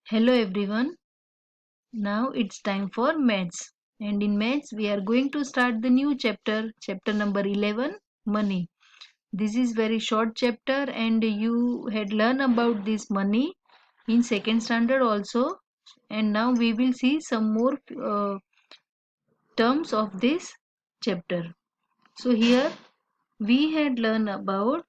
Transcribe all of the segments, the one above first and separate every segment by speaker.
Speaker 1: Hello everyone. Now it's time for maths. And in maths we are going to start the new chapter, chapter number 11, money. This is very short chapter and you had learned about this money in second standard also. And now we will see some more terms of this chapter. So here we had learned about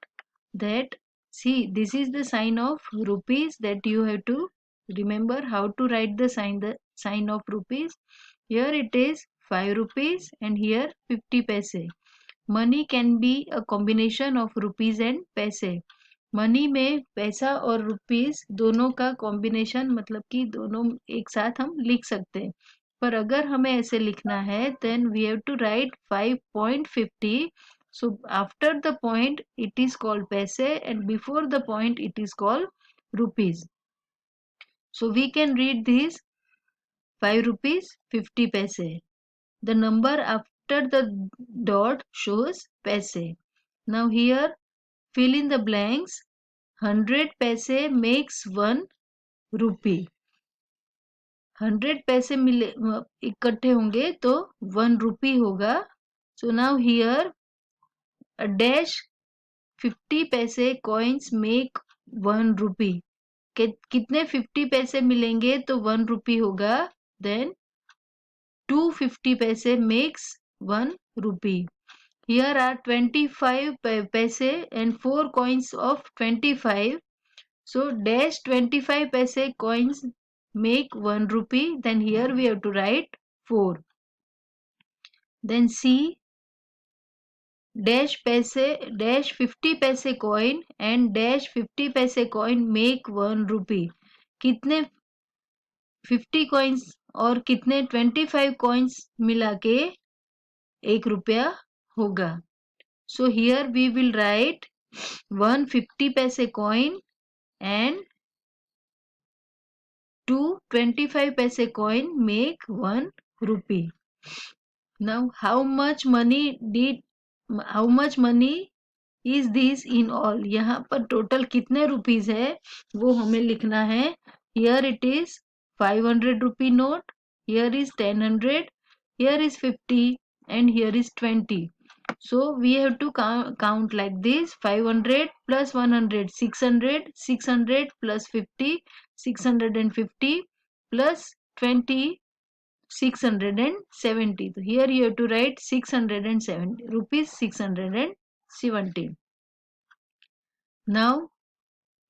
Speaker 1: that. See, this is the sign of rupees that you have to remember how to write the sign of rupees. Here it is 5 rupees and here 50 paise. Money can be a combination of rupees and paise. Money में पैसा और rupees दोनों का combination मतलब कि दोनों एक साथ हम लिख सकते हैं पर अगर हमें ऐसे लिखना है then we have to write 5.50. So after the point it is called paise and before the point it is called rupees. So we can read this 5 rupees 50 paise. The number after the dot shows paise. Now here fill in the blanks. 100 paise makes 1 rupee. 100 पैसे मिले इकट्ठे होंगे तो 1 रुपी होगा. So now here a dash 50 पैसे coins make 1 rupee. कितने 50 पैसे मिलेंगे तो 1 रुपी होगा. Then 250 पैसे makes 1 rupee. Here are 25 paise and 4 coins of 25. So dash 25 paise coins make 1 rupee. Then here we have to write 4. Then C dash paise dash 50 paise coin and dash 50 paise coin make 1 rupee. कितने 50 coins और कितने 25 coins मिला के 1 रुपया होगा. So here we will write 150 paise coin and 225 paise coin make 1 rupee. Now how much money is this in all? यहाँ पर total कितने रुपीस है वो हमें लिखना है. Here it is 500 rupee note, here is 1000, here is 50 and here is 20. So we have to count like this. 500 plus 100 600, 600 plus 50 650 plus 20 670. So here you have to write 670 rupees 670. Now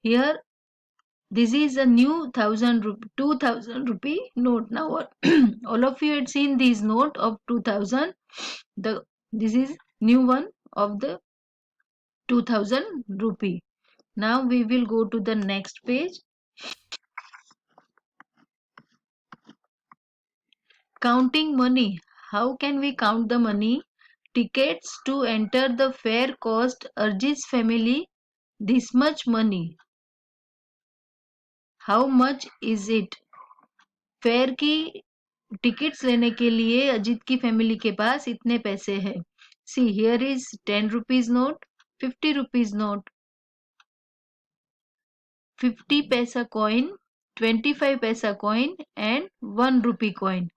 Speaker 1: here this is a new 2000 rupee note. Now all of you had seen this note of 2000. This is new one of the 2000 rupee. Now we will go to the next page. Counting money. How can we count the money? Tickets to enter the fair cost Arjit's family this much money. How much is it? Fair की tickets लेने के लिए अजीत की family के पास इतने पैसे हैं. See here is 10 rupees note, 50 rupees note, 50 पैसा कॉइन, 25 पैसा coin and 1 rupee coin.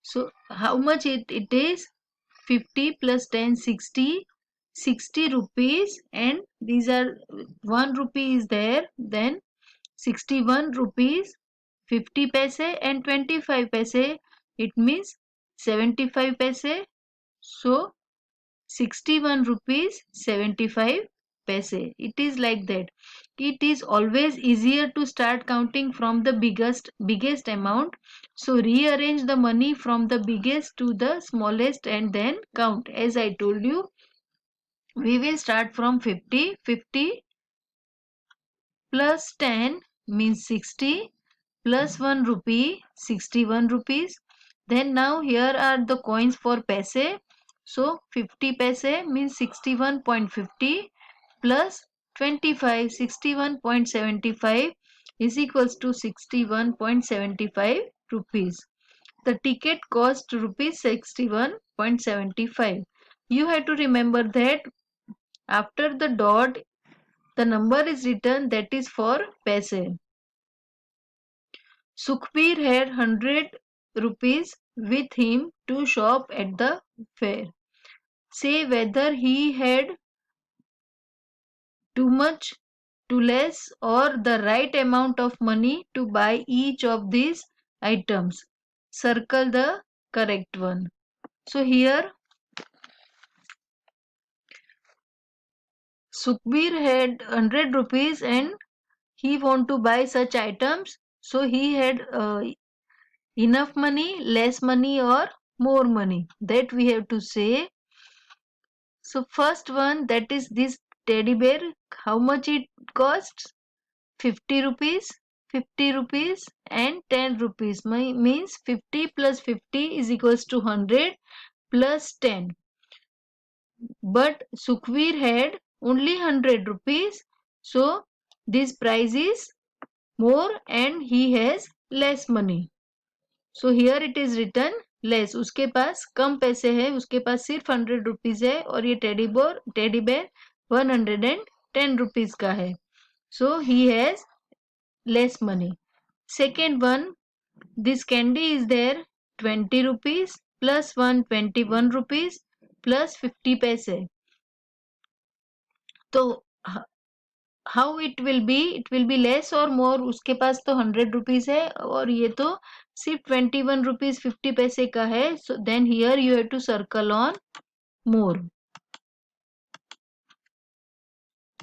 Speaker 1: So how much it is? 50 plus 10 60 rupees and these are 1 rupee is there, then 61 rupees 50 paise and 25 paise, it means 75 paise. So 61 rupees 75 paise. It is like that. It is always easier to start counting from the biggest amount. So rearrange the money from the biggest to the smallest and then count. As I told you, we will start from 50. 50 plus 10 means 60 plus 1 rupee 61 rupees. Then now here are the coins for paise. So 50 paise means 61.50 plus 25 61.75 is equals to 61.75 rupees. The ticket cost rupees 61.75. You have to remember that after the dot the number is written that is for paise. Sukhbir had 100 rupees with him to shop at the fair. Say whether he had too much, too less, or the right amount of money to buy each of these items. Circle the correct one. So here Sukhbir had 100 rupees and he want to buy such items. So he had enough money, less money, or more money. That we have to say. So first one, that is this teddy bear. How much it costs? 50 rupees, 50 rupees and 10 rupees. Means 50 plus 50 is equals to 100 plus 10. But Sukhvir had only 100 rupees. So this price is more and he has less money. So here it is written less. उसके पास कम पैसे है, उसके पास सिर्फ 100 rupees है और ये teddy bear 110 rupees का है. So he has less money. Second one, this candy is there 20 rupees plus 121 rupees plus 50 paise. तो how it will be less or more. उसके पास तो 100 rupees है और ये तो सिर्फ 21 rupees 50 पैसे का है. So then here you have to circle on more.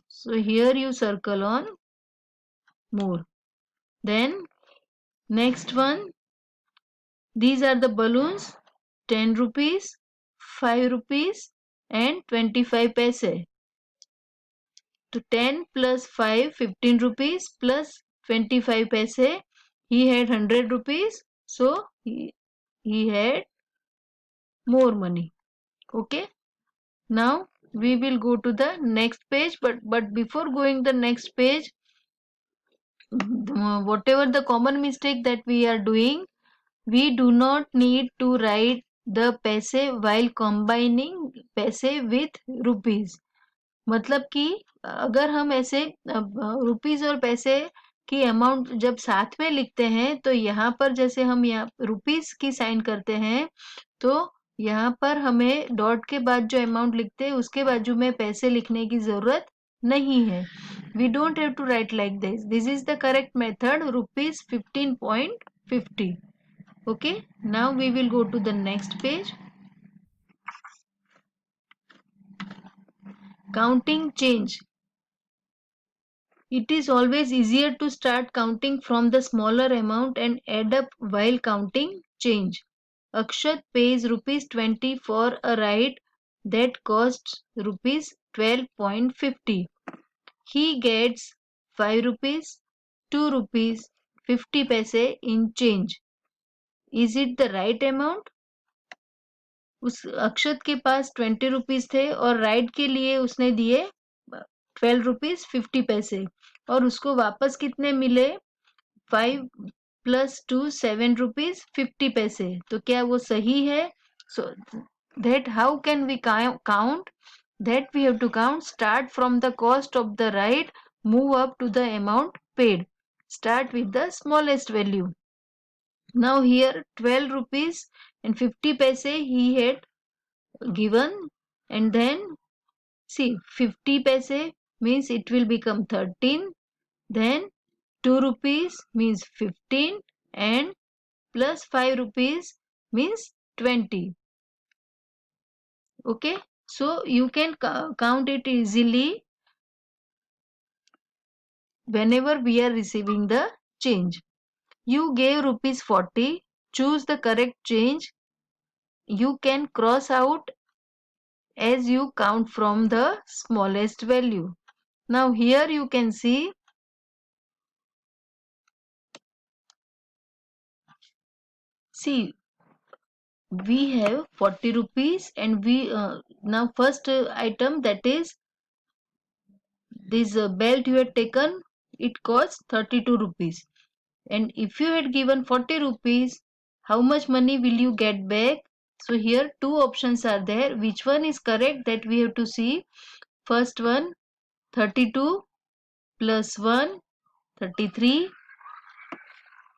Speaker 1: So here you circle on more. Then next one, these are the balloons 10 rupees, 5 rupees and 25 paise. So 10 plus 5 15 rupees plus 25 paise. He had 100 rupees. So he had more money. Okay. Now we will go to the next page. But before going the next page, whatever the common mistake that we are doing, we do not need to write the paise while combining paise with rupees. मतलब कि अगर हम ऐसे rupees और पैसे की amount जब साथ में लिखते हैं तो यहाँ पर जैसे हम यहाँ रुपीज की साइन करते हैं तो यहाँ पर हमें डॉट के बाद जो अमाउंट लिखते हैं उसके बाजू में पैसे लिखने की जरूरत नहीं है. We don't have to write like this. This is the correct method rupees 15.50. Okay, now we will go to the next page. Counting change. It is always easier to start counting from the smaller amount and add up while counting change. Akshat pays rupees 20 for a ride that costs rupees 12.50. He gets 5 rupees, 2 rupees, 50 paise in change. Is it the right amount? उस अक्षत के पास 20 rupees थे और ride के लिए उसने दिए 12 rupees 50 पैसे और उसको वापस कितने मिले 5 प्लस 2 7 रुपीज 50 पैसे. तो क्या वो सही है? सो that how can we count? That we have to count. Start from the cost of the ride, move up to the amount paid. Start with the smallest value. Now here 12 rupees and 50 paise he had given, and then see 50 paise means it will become 13, then 2 rupees means 15 and plus 5 rupees means 20. Okay, so you can count it easily whenever we are receiving the change. You gave rupees 40, choose the correct change. You can cross out as you count from the smallest value. Now here you can see we have 40 rupees and we now first item, that is this belt you had taken, it costs 32 rupees. And if you had given 40 rupees, how much money will you get back? So here two options are there. Which one is correct, that we have to see. First one, 32 plus 1, 33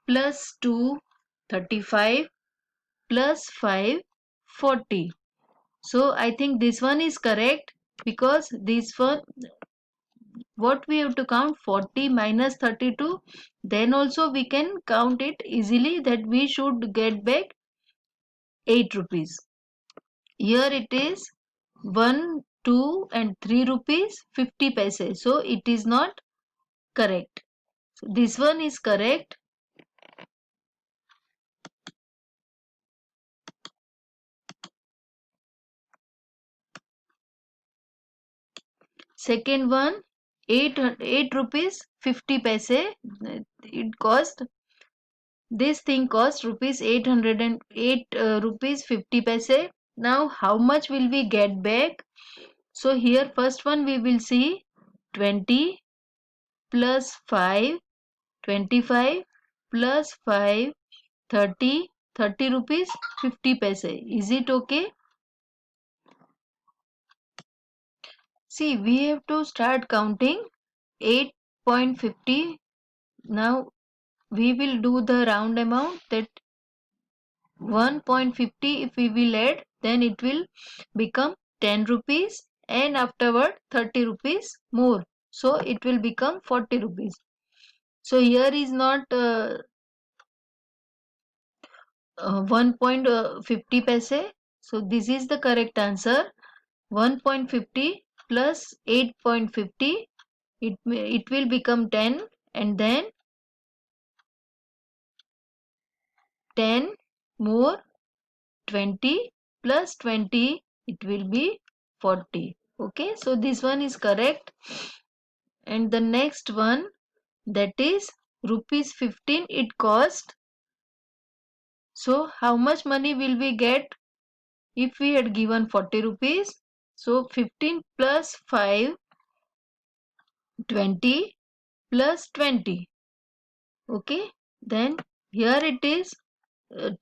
Speaker 1: plus 2, 35, plus 5, 40. So I think this one is correct, because this one, what we have to count, 40 minus 32, then also we can count it easily, that we should get back 8 rupees. Here it is 1, 2 and 3 rupees 50 paise. So it is not correct. So this one is correct. Second one, 8 rupees 50 paise. It cost, this thing cost rupees 808 rupees 50 paise. Now how much will we get back? So here first one we will see 20 plus 5, 25 plus 5, 30, 30 rupees 50 paise. Is it okay? See, we have to start counting 8.50. Now we will do the round amount, that 1.50 if we will add, then it will become 10 rupees, and afterward 30 rupees more. So it will become 40 rupees. So here is not 1.50 paise. So this is the correct answer. 1.50 plus 8.50, it will become 10, and then 10 more 20 plus 20, it will be 40. Okay, so this one is correct. And the next one, that is rupees 15 it cost. So how much money will we get if we had given 40 rupees? So 15 plus 5, 20 plus 20. Okay, then here it is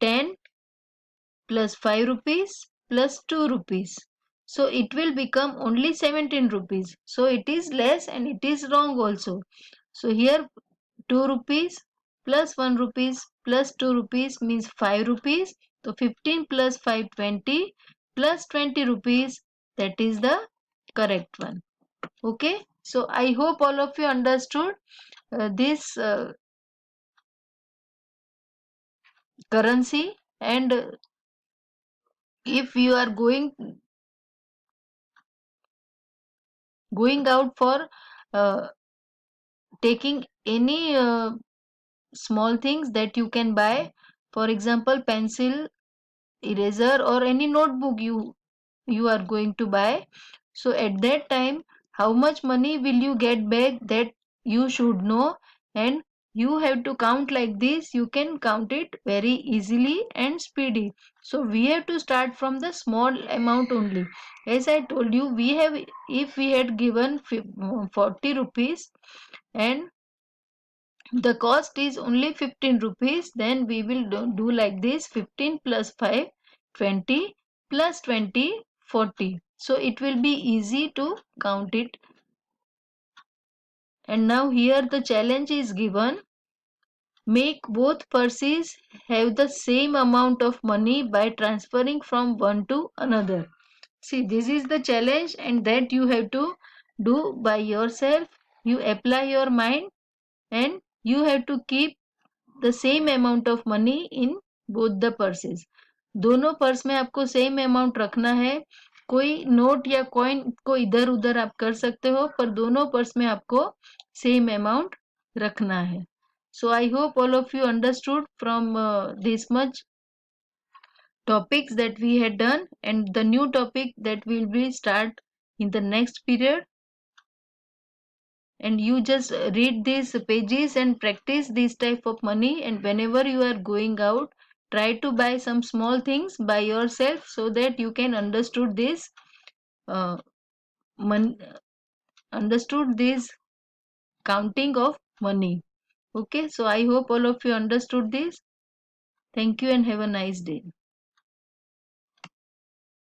Speaker 1: 10 plus 5 rupees plus 2 rupees. So it will become only 17 rupees. So it is less and it is wrong also. So here 2 rupees plus 1 rupees plus 2 rupees means 5 rupees. So 15 plus 5, 20 plus 20 rupees, that is the correct one. Okay, so I hope all of you understood this currency. And if you are going out for uh, taking any small things that you can buy, for example pencil, eraser or any notebook you are going to buy, so at that time how much money will you get back, that you should know. And you have to count like this. You can count it very easily and speedy. So we have to start from the small amount only. As I told you, we have, if we had given 40 rupees and the cost is only 15 rupees, then we will do like this: 15 plus 5, 20 plus 20, 40. So it will be easy to count it. And now here the challenge is given: make both purses have the same amount of money by transferring from one to another. See, this is the challenge, and that you have to do by yourself. You apply your mind, and you have to keep the same amount of money in both the purses. दोनों purse में आपको same amount रखना है. कोई note या coin को इधर उधर आप कर सकते हो, पर दोनों पर्स में आपको सेम अमाउंट रखना है. So I hope all of you understood from this much topics that we had done, and the new topic that will be start in the next period. And you just read these pages and practice this type of money, and whenever you are going out, try to buy some small things by yourself, so that you can understood this uh, mon- understood this counting of money. Okay, so I hope all of you understood this. Thank you and have a nice day.